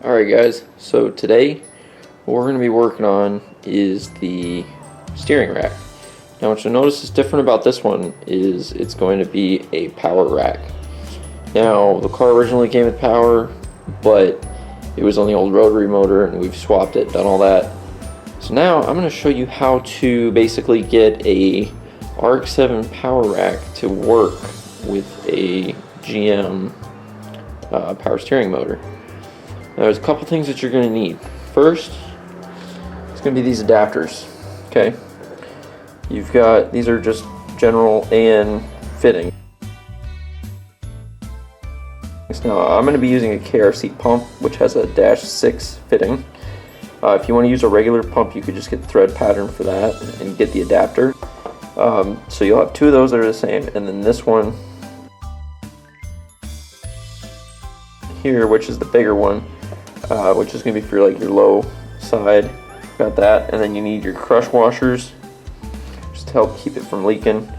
Alright guys, so today what we're going to be working on is the steering rack. Now what you'll notice is different about this one is it's going to be a power rack. Now the car originally came with power, but it was on the old rotary motor and we've swapped it, done all that. So now I'm going to show you how to basically get a RX7 power rack to work with a GM power steering motor. Now, there's a couple things that you're going to need. First, it's going to be these adapters. Okay, you've got, these are just general AN fitting. Now I'm going to be using a KRC pump which has a -6 fitting. If you want to use a regular pump, you could just get the thread pattern for that and get the adapter. So you'll have two of those that are the same, and then this one here, which is the bigger one, which is going to be for like your low side. Got that, and then you need your crush washers just to help keep it from leaking.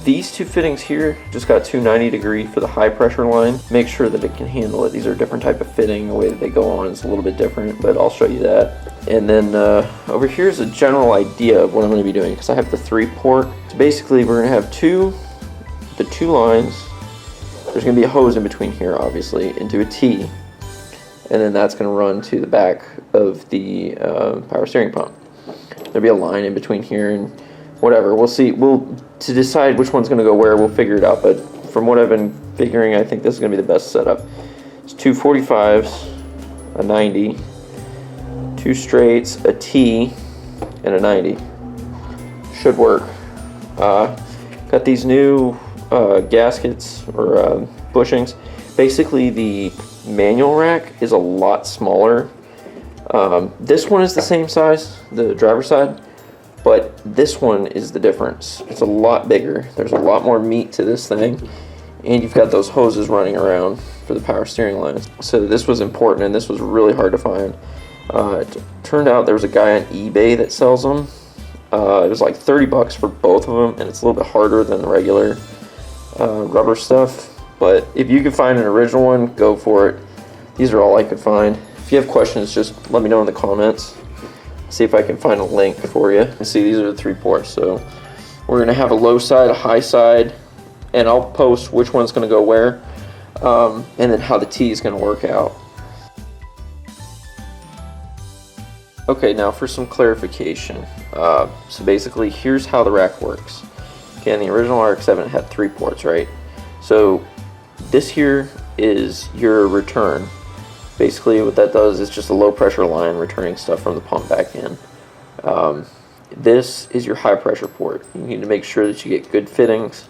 These two fittings here just got 290° for the high pressure line. Make sure that it can handle it. These are a different type of fitting. The way that they go on is a little bit different, but I'll show you that. And then over here is a general idea of what I'm going to be doing, because I have the 3-port. So basically we're going to have the two lines. There's going to be a hose in between here, obviously, into a T, and then that's going to run to the back of the power steering pump. There'll be a line in between here and whatever. We'll see. To decide which one's going to go where, we'll figure it out. But from what I've been figuring, I think this is going to be the best setup. It's two 45s, a 90, two straights, a T, and a 90. Should work. Got these new gaskets or bushings. Basically the manual rack is a lot smaller. This one is the same size, the driver's side, but this one is the difference. It's a lot bigger. There's a lot more meat to this thing, and you've got those hoses running around for the power steering lines. So this was important, and this was really hard to find. It turned out there was a guy on eBay that sells them. It was like 30 bucks for both of them, and it's a little bit harder than the regular rubber stuff. But if you can find an original one, go for it. These are all I could find. If you have questions, just let me know in the comments. See if I can find a link for you. And see, these are the 3-ports. So we're gonna have a low side, a high side, and I'll post which one's gonna go where, and then how the T is gonna work out. Okay, now for some clarification. So basically, here's how the rack works. Okay, in the original RX7 had 3 ports, right? So this here is your return. Basically what that does is just a low pressure line returning stuff from the pump back in. This is your high pressure port. You need to make sure that you get good fittings.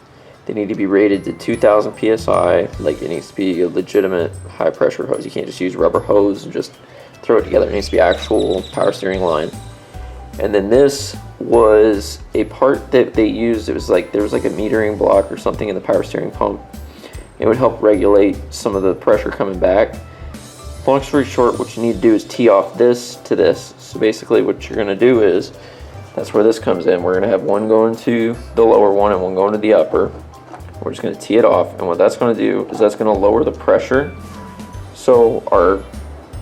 They need to be rated to 2000 psi. Like, it needs to be a legitimate high pressure hose. You can't just use rubber hose and just throw it together. It needs to be actual power steering line. And then this was a part that they used. It was like, there was like a metering block or something in the power steering pump. It would help regulate some of the pressure coming back. Long story short, what you need to do is tee off this to this. So basically what you're going to do is, that's where this comes in. We're going to have one going to the lower one and one going to the upper. We're just going to tee it off, and what that's going to do is that's going to lower the pressure. So our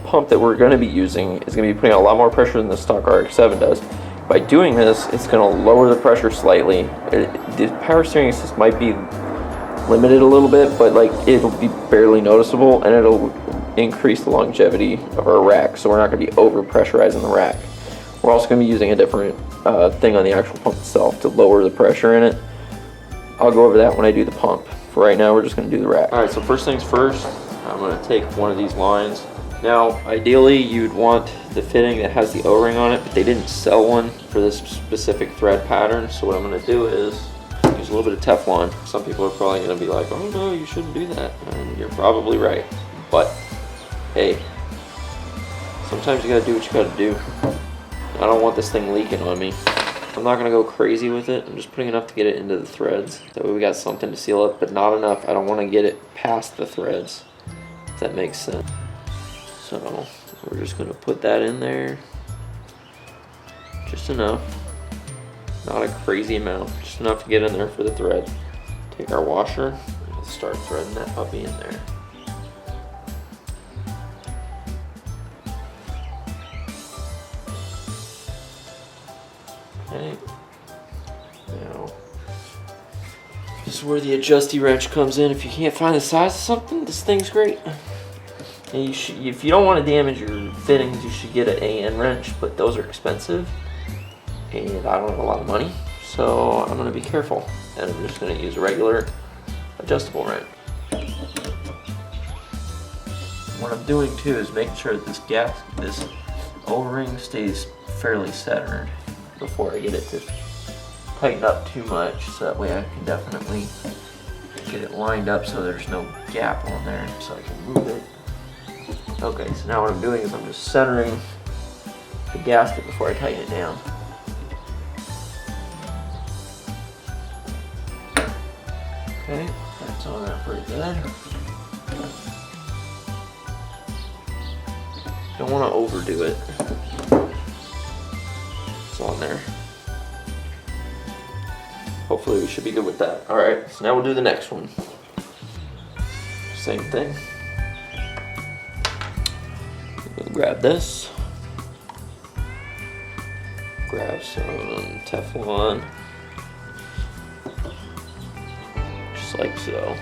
pump that we're going to be using is going to be putting a lot more pressure than the stock RX7 does. By doing this, it's going to lower the pressure slightly. The power steering assist might be limited a little bit, but like, it'll be barely noticeable, and it'll increase the longevity of our rack, so we're not going to be over pressurizing the rack. We're also going to be using a different thing on the actual pump itself to lower the pressure in it. I'll go over that when I do the pump. For right now, we're just going to do the rack. Alright, so first things first, I'm going to take one of these lines. Now ideally you'd want the fitting that has the O-ring on it, but they didn't sell one for this specific thread pattern. So what I'm going to do is use a little bit of Teflon. Some people are probably going to be like, oh no, you shouldn't do that, and you're probably right, but hey, sometimes you gotta do what you gotta do. I don't want this thing leaking on me. I'm not gonna go crazy with it. I'm just putting enough to get it into the threads. That way we got something to seal it, but not enough. I don't want to get it past the threads, if that makes sense. So we're just gonna put that in there. Just enough. Not a crazy amount. Just enough to get in there for the thread. Take our washer and start threading that puppy in there. Okay. Now, this is where the adjusty wrench comes in. If you can't find the size of something, this thing's great. And if you don't want to damage your fittings, you should get an AN wrench, but those are expensive. And I don't have a lot of money, so I'm going to be careful. And I'm just going to use a regular adjustable wrench. What I'm doing too is making sure that this O-ring stays fairly centered before I get it to tighten up too much, so that way I can definitely get it lined up so there's no gap on there so I can move it. Okay, so now what I'm doing is I'm just centering the gasket before I tighten it down. Okay, that's on there pretty good. Don't want to overdo it. It's on there. Hopefully we should be good with that. Alright, so now we'll do the next one. Same thing. We'll grab this. Grab some Teflon. Just like so.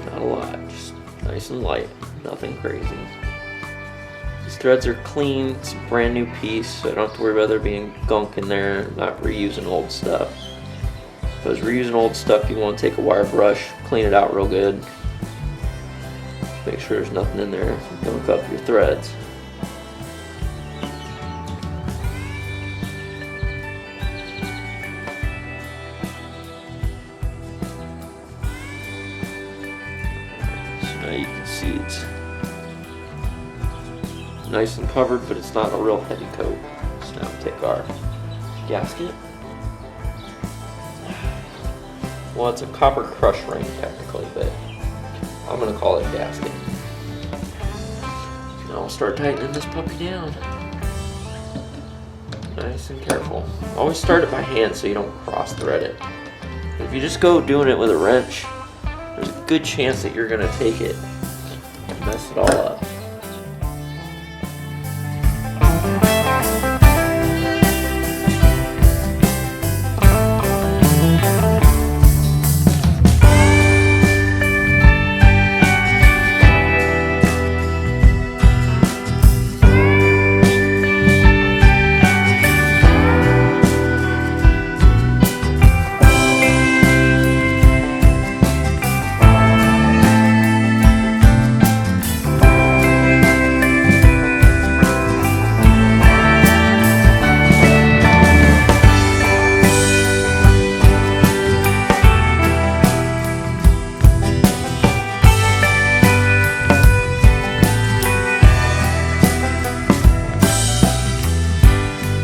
Not a lot, just nice and light. Nothing crazy. These threads are clean, it's a brand new piece, so I don't have to worry about there being gunk in there. I'm not reusing old stuff. If I was reusing old stuff, you want to take a wire brush, clean it out real good. Make sure there's nothing in there to gunk up your threads. So now you can see it's nice and covered, but it's not a real heavy coat. So now we'll take our gasket. Well, it's a copper crush ring technically, but I'm gonna call it a gasket. Now I'll start tightening this puppy down. Nice and careful. Always start it by hand so you don't cross thread it. If you just go doing it with a wrench, there's a good chance that you're gonna take it and mess it all up.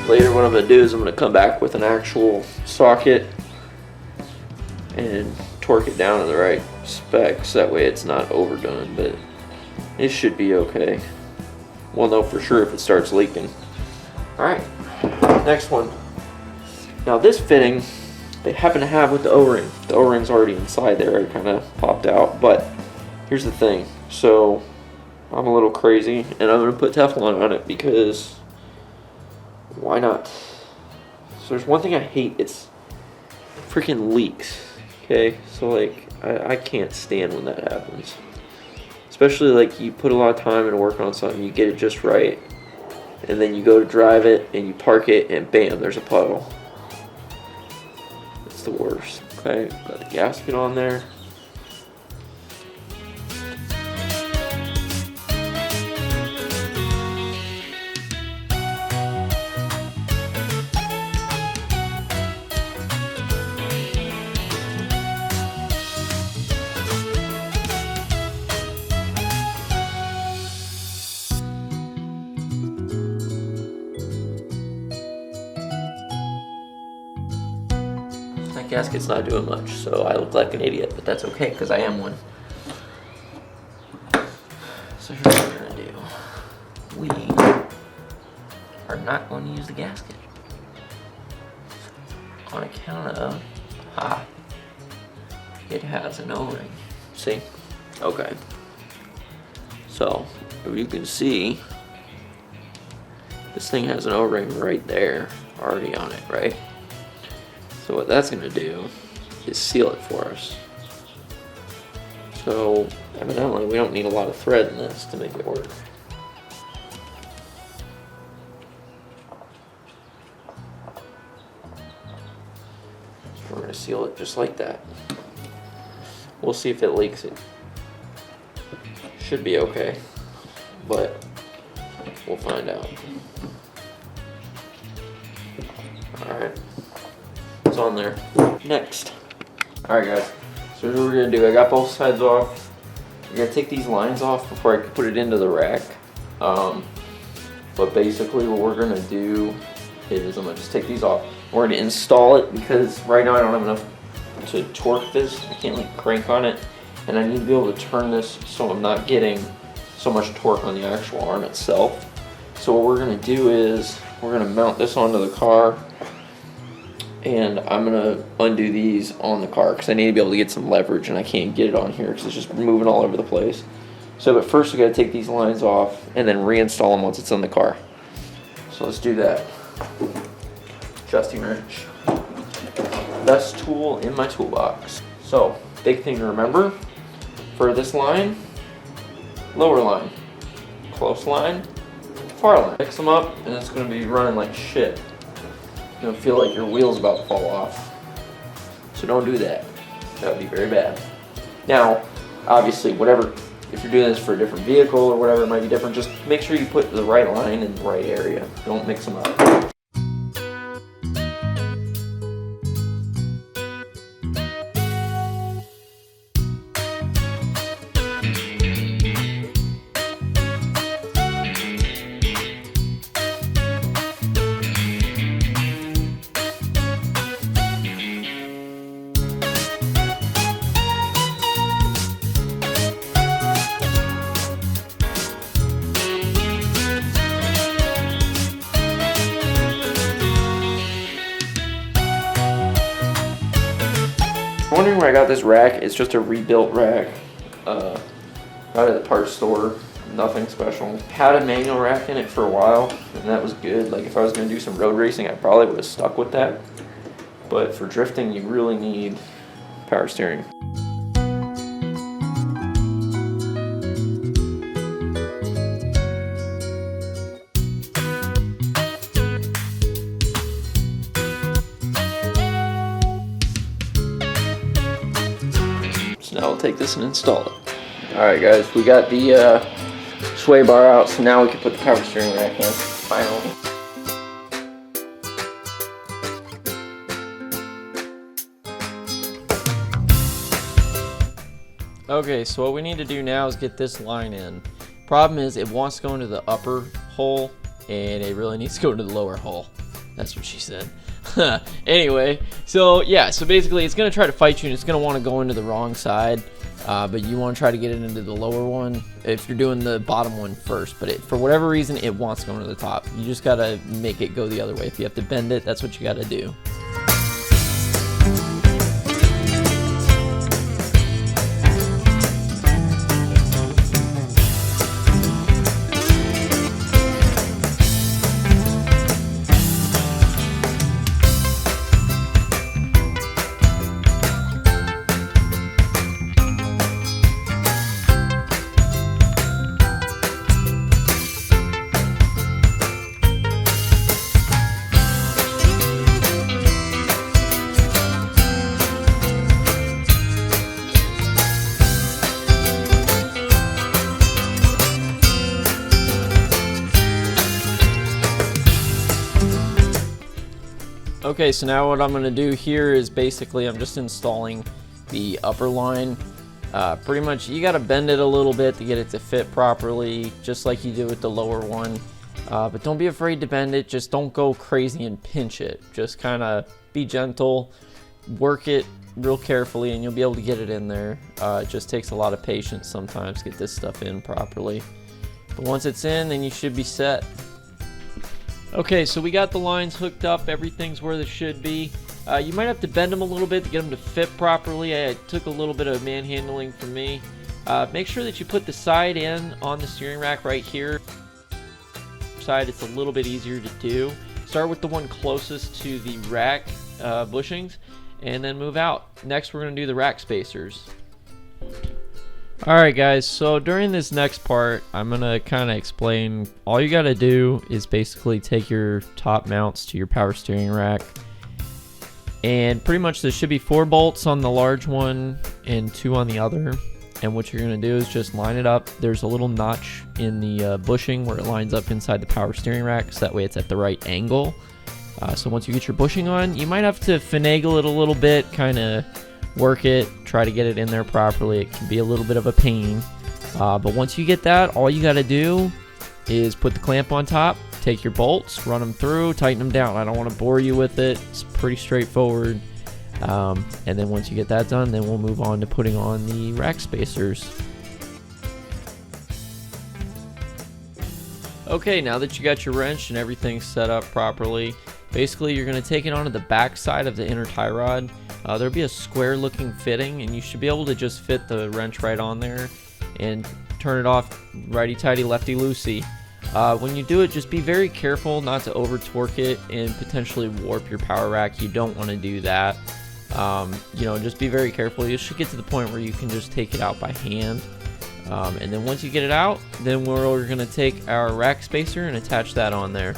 Later what I'm going to do is I'm going to come back with an actual socket and torque it down to the right specs. That way it's not overdone, but it should be okay. We'll know for sure if it starts leaking. Alright, next one. Now this fitting, they happen to have with the O-ring. The O-ring's already inside there, it kind of popped out, but here's the thing. So I'm a little crazy and I'm going to put Teflon on it because why not? So there's one thing I hate, it's freaking leaks. Okay, so like I can't stand when that happens. Especially like you put a lot of time into working on something, you get it just right, and then you go to drive it and you park it and bam, there's a puddle. It's the worst. Okay, got the gasket on there. That gasket's not doing much, so I look like an idiot, but that's okay because I am one. So here's what we're gonna do. We are not going to use the gasket on account of it has an O-ring. See? Okay. So if you can see, This thing has an O-ring right there already on it, right? So what that's gonna do is seal it for us. So evidently we don't need a lot of thread in this to make it work. So we're gonna seal it just like that. We'll see if it leaks it. Should be okay, but we'll find out. Alright, it's on there. Next. Alright guys, so here's what we're gonna do. I got both sides off. We're gonna take these lines off before I can put it into the rack. But basically what we're gonna do is I'm gonna just take these off. We're gonna install it because right now I don't have enough to torque this. I can't like crank on it, and I need to be able to turn this so I'm not getting so much torque on the actual arm itself. So what we're gonna do is we're gonna mount this onto the car, and I'm gonna undo these on the car because I need to be able to get some leverage, and I can't get it on here because it's just moving all over the place. So but first we gotta take these lines off and then reinstall them once it's on the car. So let's do that. Adjusting wrench. Best tool in my toolbox. So big thing to remember for this line: lower line, close line, far line. Mix them up and it's gonna be running like shit. You'll feel like your wheel's about to fall off. So don't do that. That would be very bad. Now, obviously, whatever, if you're doing this for a different vehicle or whatever, it might be different. Just make sure you put the right line in the right area. Don't mix them up. Wondering where I got this rack. It's just a rebuilt rack, out of the parts store. Nothing special. Had a manual rack in it for a while, and that was good. Like if I was going to do some road racing, I probably would have stuck with that. But for drifting, you really need power steering. Now we'll take this and install it. Alright guys, we got the sway bar out, so now we can put the power steering rack in, finally. Okay, so what we need to do now is get this line in. Problem is, it wants to go into the upper hole, and it really needs to go into the lower hole. That's what she said. Anyway, so yeah, so basically it's going to try to fight you, and it's going to want to go into the wrong side, but you want to try to get it into the lower one if you're doing the bottom one first. But for whatever reason, it wants to go into the top. You just got to make it go the other way. If you have to bend it, that's what you got to do. Okay, so now what I'm going to do here is basically I'm just installing the upper line. Pretty much you got to bend it a little bit to get it to fit properly, just like you did with the lower one. But don't be afraid to bend it. Just don't go crazy and pinch it. Just kind of be gentle, work it real carefully, and you'll be able to get it in there. It just takes a lot of patience sometimes to get this stuff in properly. But once it's in, then you should be set. Okay, so we got the lines hooked up, everything's where they should be. You might have to bend them a little bit to get them to fit properly. It took a little bit of manhandling from me. Make sure that you put the side in on the steering rack right here. side, it's a little bit easier to do. Start with the one closest to the rack bushings, and then move out. Next, we're going to do the rack spacers. Alright guys, so during this next part, I'm going to kind of explain, all you got to do is basically take your top mounts to your power steering rack, and pretty much there should be 4 bolts on the large one and 2 on the other. And what you're going to do is just line it up. There's a little notch in the bushing where it lines up inside the power steering rack, so that way it's at the right angle. So once you get your bushing on, you might have to finagle it a little bit, kind of work it, try to get it in there properly. It can be a little bit of a pain. But once you get that, all you got to do is put the clamp on top, take your bolts, run them through, tighten them down. I don't want to bore you with it. It's pretty straightforward. And then once you get that done, then we'll move on to putting on the rack spacers. Okay, now that you got your wrench and everything set up properly, basically you're going to take it onto the back side of the inner tie rod. There'll be a square looking fitting, and you should be able to just fit the wrench right on there and turn it off righty-tighty, lefty-loosey. When you do it, just be very careful not to over torque it and potentially warp your power rack. You don't want to do that. You know, just be very careful. You should get to the point where you can just take it out by hand. And then once you get it out, then we're going to take our rack spacer and attach that on there.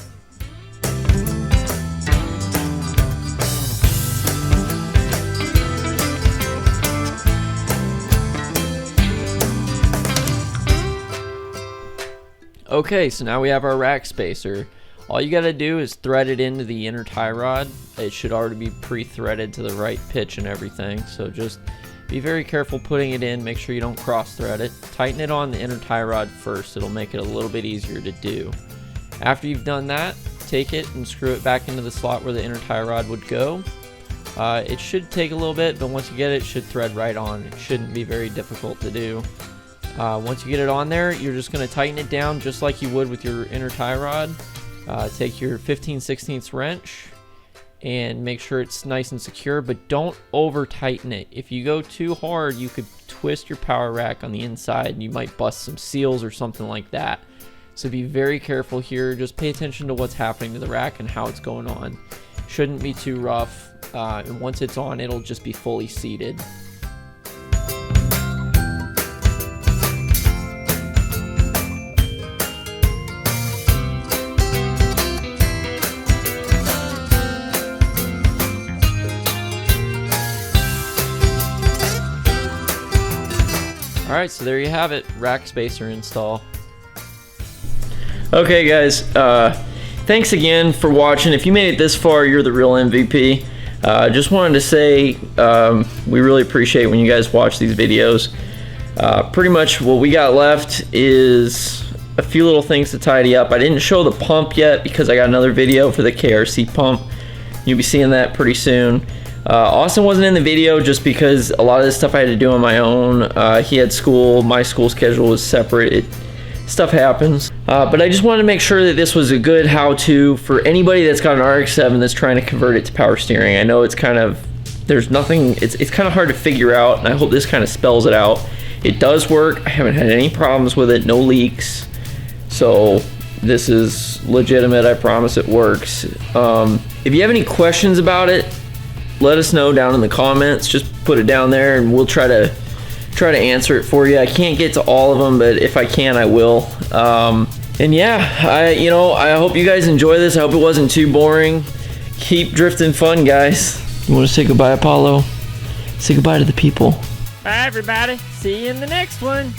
Okay, so now we have our rack spacer. All you gotta do is thread it into the inner tie rod. It should already be pre-threaded to the right pitch and everything, so just be very careful putting it in. Make sure you don't cross thread it. Tighten it on the inner tie rod first. It'll make it a little bit easier to do. After you've done that, take it and screw it back into the slot where the inner tie rod would go. It should take a little bit, but once you get it, it should thread right on. It shouldn't be very difficult to do. Once you get it on there, you're just going to tighten it down just like you would with your inner tie rod. Take your 15/16 wrench and make sure it's nice and secure, but don't over tighten it. If you go too hard, you could twist your power rack on the inside and you might bust some seals or something like that. So be very careful here. Just pay attention to what's happening to the rack and how it's going on. Shouldn't be too rough, and once it's on, it'll just be fully seated. Alright, so there you have it, rack spacer install. Okay guys, thanks again for watching. If you made it this far, you're the real MVP. Just wanted to say we really appreciate when you guys watch these videos. Pretty much what we got left is a few little things to tidy up. I didn't show the pump yet because I got another video for the KRC pump. You'll be seeing that pretty soon. Austin wasn't in the video just because a lot of this stuff I had to do on my own. He had school, my school schedule was separate. Stuff happens. But I just wanted to make sure that this was a good how-to for anybody that's got an RX7 that's trying to convert it to power steering. I know it's kind of, there's nothing, it's kind of hard to figure out, and I hope this kind of spells it out. It does work. I haven't had any problems with it, no leaks. So this is legitimate, I promise it works. If you have any questions about it, let us know down in the comments. Just put it down there and we'll try to answer it for you. I can't get to all of them, but if I can, I will. And yeah, I hope you guys enjoy this. I hope it wasn't too boring. Keep drifting fun, guys. You want to say goodbye, Apollo? Say goodbye to the people. Bye everybody, see you in the next one.